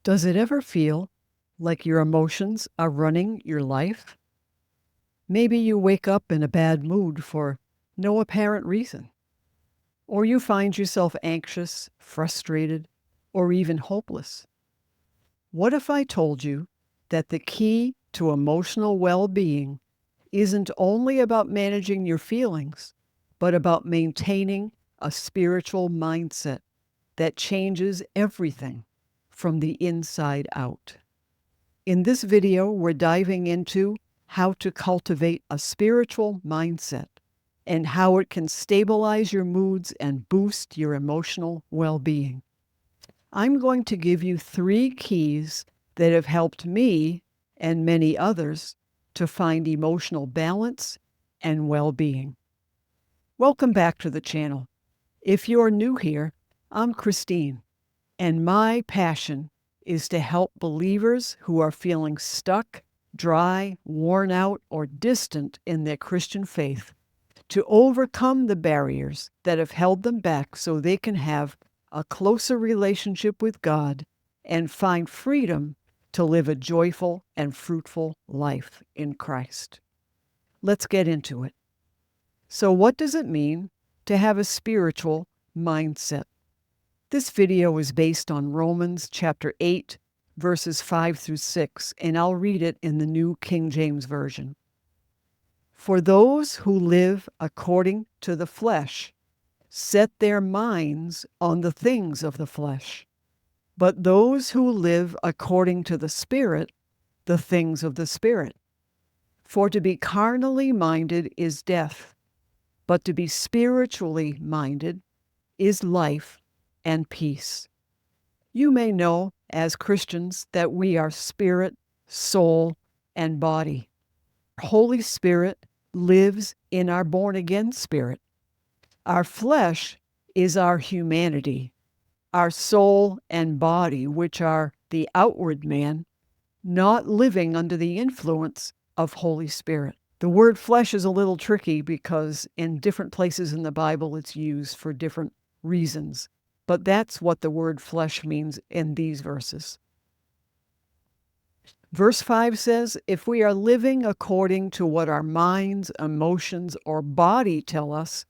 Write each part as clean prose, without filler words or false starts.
Does it ever feel like your emotions are running your life? Maybe you wake up in a bad mood for no apparent reason, or you find yourself anxious, frustrated, or even hopeless. What if I told you that the key to emotional well-being isn't only about managing your feelings, but about maintaining a spiritual mindset that changes everything from the inside out? In this video, we're diving into how to cultivate a spiritual mindset and how it can stabilize your moods and boost your emotional well-being. I'm going to give you 3 keys that have helped me and many others to find emotional balance and well-being. Welcome back to the channel. If you're new here, I'm Christine, and my passion is to help believers who are feeling stuck, dry, worn out, or distant in their Christian faith to overcome the barriers that have held them back so they can have a closer relationship with God and find freedom to live a joyful and fruitful life in Christ. Let's get into it. So, what does it mean to have a spiritual mindset? This video is based on Romans chapter 8, verses 5 through 6, and I'll read it in the New King James Version. For those who live according to the flesh set their minds on the things of the flesh, but those who live according to the Spirit, the things of the Spirit. For to be carnally minded is death, but to be spiritually minded is life and peace. You may know as Christians that we are spirit, soul, and body. Holy Spirit lives in our born-again spirit. Our flesh is our humanity. Our soul and body, which are the outward man, not living under the influence of Holy Spirit. The word flesh is a little tricky because in different places in the Bible it's used for different reasons. But that's what the word flesh means in these verses. Verse 5 says, if we are living according to what our minds, emotions, or body tell us,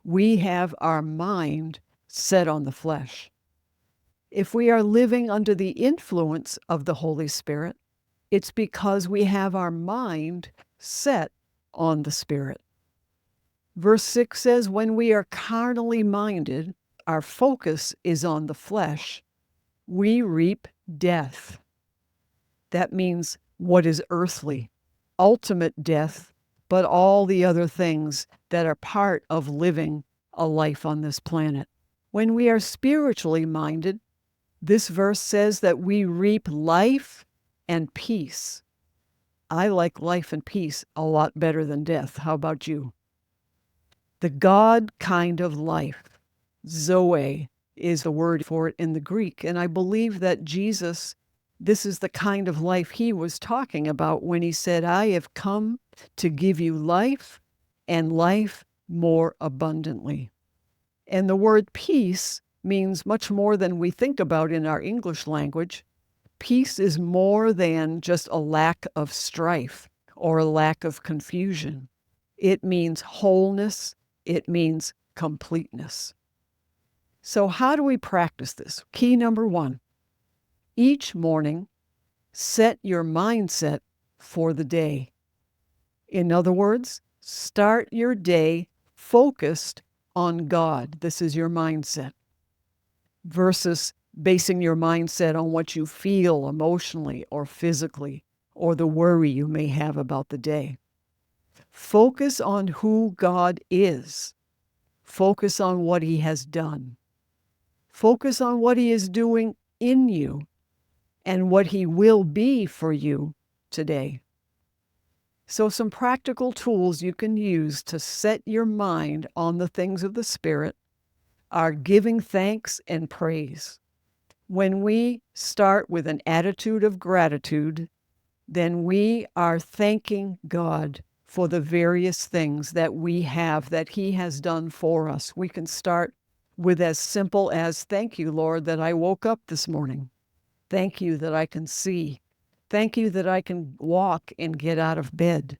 we have our mind set on the flesh. If we are living under the influence of the Holy Spirit, it's because we have our mind set on the Spirit. Verse 6 says, when we are carnally minded, our focus is on the flesh, we reap death. That means what is earthly, ultimate death, but all the other things that are part of living a life on this planet. When we are spiritually minded, this verse says that we reap life and peace. I like life and peace a lot better than death. How about you? The God kind of life, Zoe, is the word for it in the Greek. And I believe that Jesus, this is the kind of life he was talking about when he said, I have come to give you life and life more abundantly. And the word peace means much more than we think about in our English language. Peace is more than just a lack of strife or a lack of confusion. It means wholeness. It means completeness. So how do we practice this? Key number 1, each morning, set your mindset for the day. In other words, start your day focused on God. This is your mindset. Versus basing your mindset on what you feel emotionally or physically or the worry you may have about the day. Focus on who God is. Focus on what he has done. Focus on what he is doing in you and what he will be for you today. So some practical tools you can use to set your mind on the things of the Spirit are giving thanks and praise. When we start with an attitude of gratitude, then we are thanking God for the various things that we have, that he has done for us. We can start with as simple as, thank you, Lord, that I woke up this morning. Thank you that I can see. Thank you that I can walk and get out of bed.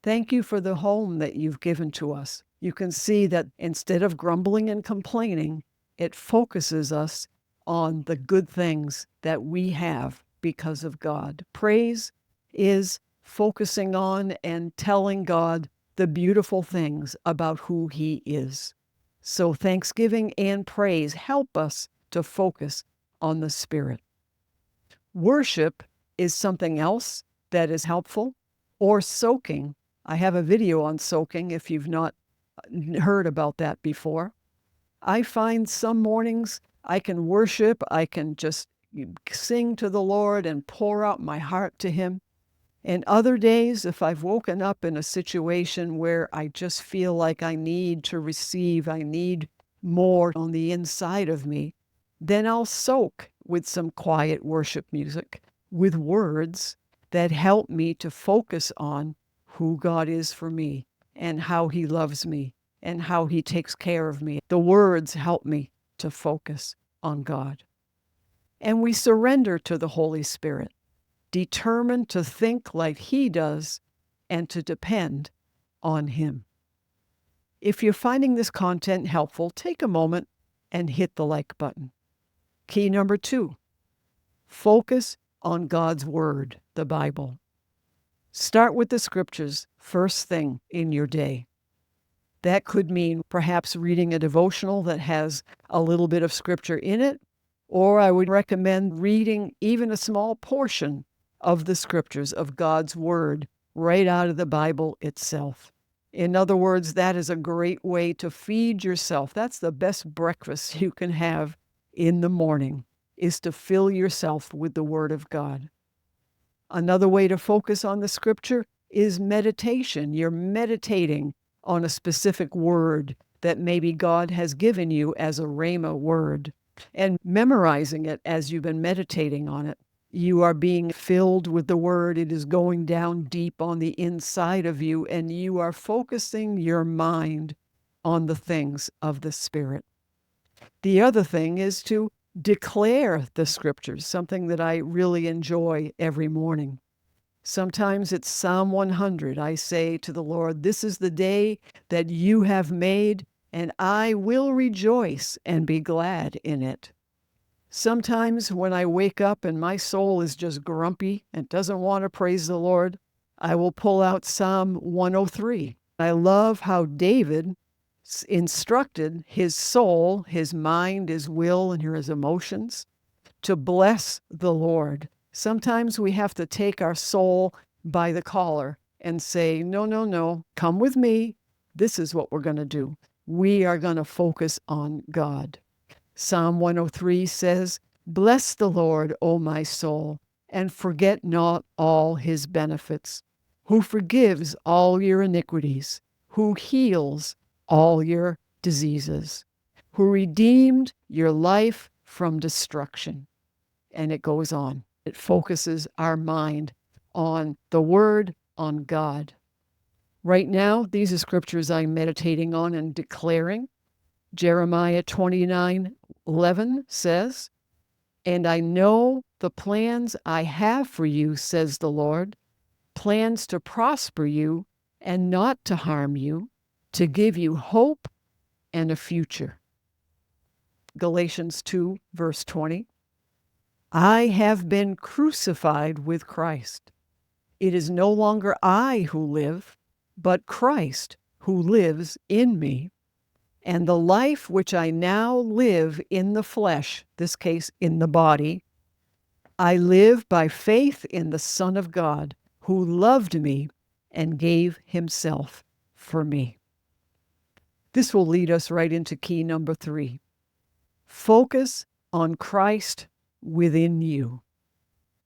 Thank you for the home that you've given to us. You can see that instead of grumbling and complaining, it focuses us on the good things that we have because of God. Praise is focusing on and telling God the beautiful things about who He is. So thanksgiving and praise help us to focus on the Spirit. Worship is something else that is helpful, or soaking. I have a video on soaking if you've not heard about that before. I find some mornings I can worship, I can just sing to the Lord and pour out my heart to Him. And other days, if I've woken up in a situation where I just feel like I need to receive, I need more on the inside of me, then I'll soak with some quiet worship music, with words that help me to focus on who God is for me and how He loves me and how He takes care of me. The words help me to focus on God. And we surrender to the Holy Spirit, determined to think like He does and to depend on Him. If you're finding this content helpful, take a moment and hit the like button. Key number 2, focus on God's Word, the Bible. Start with the Scriptures first thing in your day. That could mean perhaps reading a devotional that has a little bit of Scripture in it, or I would recommend reading even a small portion of the Scriptures, of God's Word, right out of the Bible itself. In other words, that is a great way to feed yourself. That's the best breakfast you can have in the morning, is to fill yourself with the Word of God. Another way to focus on the Scripture is meditation. You're meditating on a specific word that maybe God has given you as a Rhema word, and memorizing it as you've been meditating on it. You are being filled with the Word. It is going down deep on the inside of you, and you are focusing your mind on the things of the Spirit. The other thing is to declare the Scriptures, something that I really enjoy every morning. Sometimes it's Psalm 100. I say to the Lord, "This is the day that you have made, and I will rejoice and be glad in it." Sometimes when I wake up and my soul is just grumpy and doesn't want to praise the Lord, I will pull out Psalm 103. I love how David instructed his soul, his mind, his will, and his emotions to bless the Lord. Sometimes we have to take our soul by the collar and say, no, no, no, come with me. This is what we're going to do. We are going to focus on God. Psalm 103 says, "Bless the Lord, O my soul, and forget not all His benefits, who forgives all your iniquities, who heals all your diseases, who redeemed your life from destruction." And it goes on. It focuses our mind on the Word, on God. Right now, these are scriptures I'm meditating on and declaring. Jeremiah 29:11 says, "And I know the plans I have for you, says the Lord, plans to prosper you and not to harm you, to give you hope and a future." Galatians 2, verse 20. "I have been crucified with Christ. It is no longer I who live, but Christ who lives in me. And the life which I now live in the flesh," this case in the body, "I live by faith in the Son of God, who loved me and gave Himself for me." This will lead us right into key number 3. Focus on Christ within you.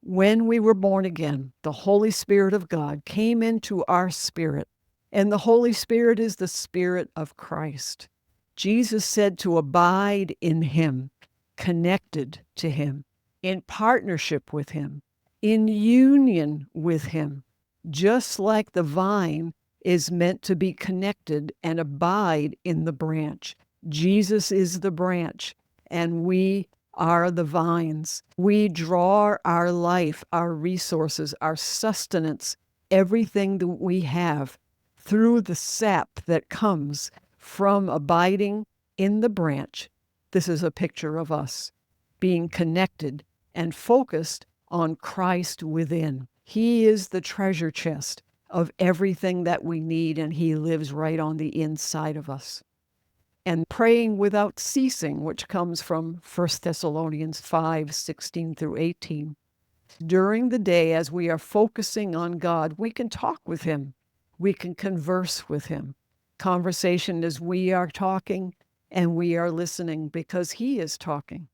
When we were born again, the Holy Spirit of God came into our spirit, and the Holy Spirit is the Spirit of Christ. Jesus said to abide in Him, connected to Him, in partnership with Him, in union with Him, just like the vine is meant to be connected and abide in the branch. Jesus is the branch, and we are the vines. We draw our life, our resources, our sustenance, everything that we have through the sap that comes from abiding in the branch. This is a picture of us being connected and focused on Christ within. He is the treasure chest of everything that we need, and He lives right on the inside of us. And praying without ceasing, which comes from 1 Thessalonians 5:16 through 18. During the day, as we are focusing on God, we can talk with Him. We can converse with Him. Conversation is we are talking and we are listening because He is talking.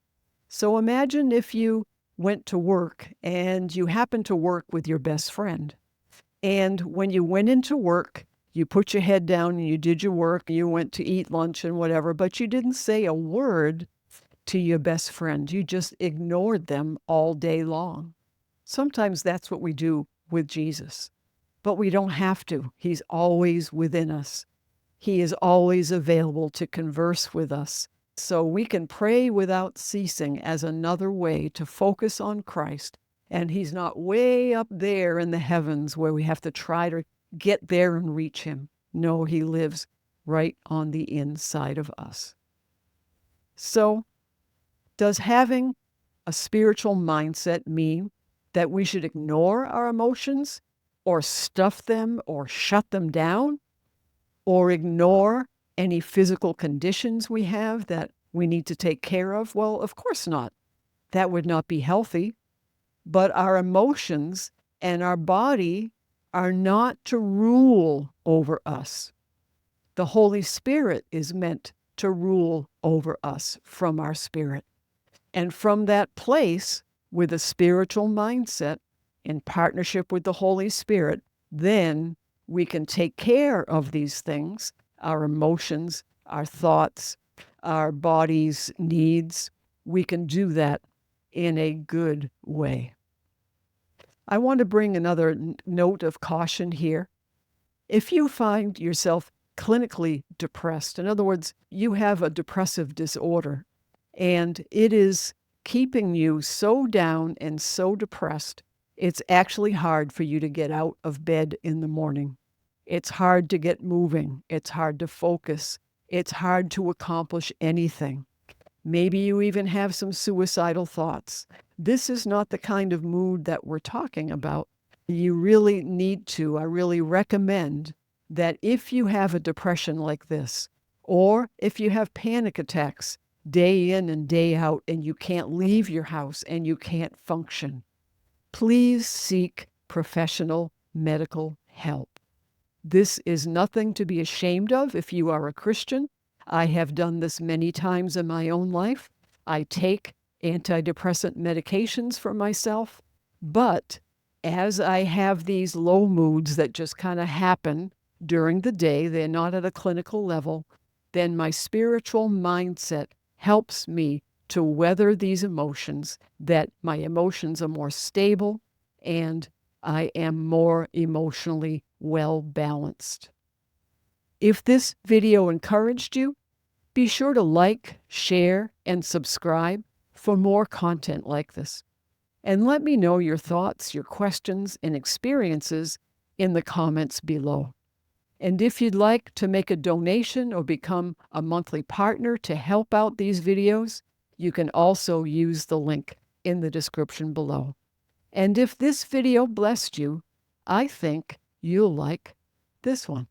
So imagine if you went to work and you happened to work with your best friend. And when you went into work, you put your head down and you did your work, you went to eat lunch and whatever, but you didn't say a word to your best friend. You just ignored them all day long. Sometimes that's what we do with Jesus, but we don't have to. He's always within us. He is always available to converse with us. So we can pray without ceasing as another way to focus on Christ. And He's not way up there in the heavens where we have to try to get there and reach Him. No, He lives right on the inside of us. So, does having a spiritual mindset mean that we should ignore our emotions or stuff them or shut them down or ignore any physical conditions we have that we need to take care of? Well, of course not. That would not be healthy. But our emotions and our body are not to rule over us. The Holy Spirit is meant to rule over us from our spirit. And from that place, with a spiritual mindset in partnership with the Holy Spirit, then we can take care of these things, our emotions, our thoughts, our body's needs. We can do that in a good way. I want to bring another note of caution here. If you find yourself clinically depressed, in other words, you have a depressive disorder, and it is keeping you so down and so depressed, it's actually hard for you to get out of bed in the morning. It's hard to get moving. It's hard to focus. It's hard to accomplish anything. Maybe you even have some suicidal thoughts. This is not the kind of mood that we're talking about. You really need to, I really recommend that if you have a depression like this, or if you have panic attacks day in and day out and you can't leave your house and you can't function, please seek professional medical help. This is nothing to be ashamed of if you are a Christian. I have done this many times in my own life. I take antidepressant medications for myself, but as I have these low moods that just kind of happen during the day, they're not at a clinical level, then my spiritual mindset helps me to weather these emotions, that my emotions are more stable and I am more emotionally well balanced. If this video encouraged you, be sure to like, share, and subscribe for more content like this. And let me know your thoughts, your questions, and experiences in the comments below. And if you'd like to make a donation or become a monthly partner to help out these videos, you can also use the link in the description below. And if this video blessed you, I think you'll like this one.